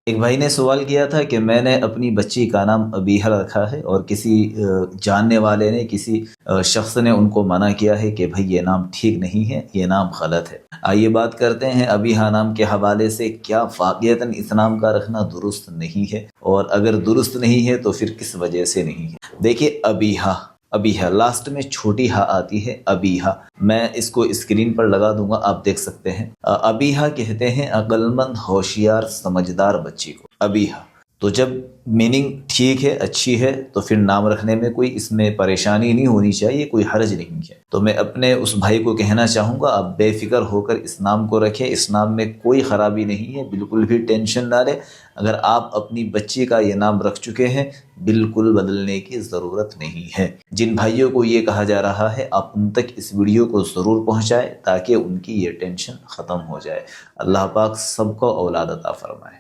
एक भाई ने सवाल किया था कि मैंने अपनी बच्ची का नाम अबीहा रखा है और किसी जानने वाले ने, किसी शख्स ने उनको मना किया है कि भाई ये नाम ठीक नहीं है, ये नाम गलत है। आइए बात करते हैं अबीहा नाम के हवाले से, क्या वाक़ईतन इस नाम का रखना दुरुस्त नहीं है, और अगर दुरुस्त नहीं है तो फिर किस वजह से नहीं है। देखिए, अबीहा, अबीहा लास्ट में छोटी हा आती है, अबीहा। मैं इसको स्क्रीन पर लगा दूंगा, आप देख सकते हैं। अबीहा कहते हैं अक्लमंद, होशियार, समझदार बच्ची को, अबीहा। तो जब मीनिंग ठीक है, अच्छी है, तो फिर नाम रखने में कोई इसमें परेशानी नहीं होनी चाहिए, कोई हर्ज नहीं है। तो मैं अपने उस भाई को कहना चाहूँगा, आप बेफिक्र होकर इस नाम को रखें। इस नाम में कोई ख़राबी नहीं है, बिल्कुल भी टेंशन ना लें। अगर आप अपनी बच्ची का ये नाम रख चुके हैं, बिल्कुल बदलने की ज़रूरत नहीं है। जिन भाइयों को ये कहा जा रहा है, आप उन तक इस वीडियो को ज़रूर पहुँचाएँ ताकि उनकी ये टेंशन ख़त्म हो जाए। अल्लाह पाक सबको औलाद अता फरमाए।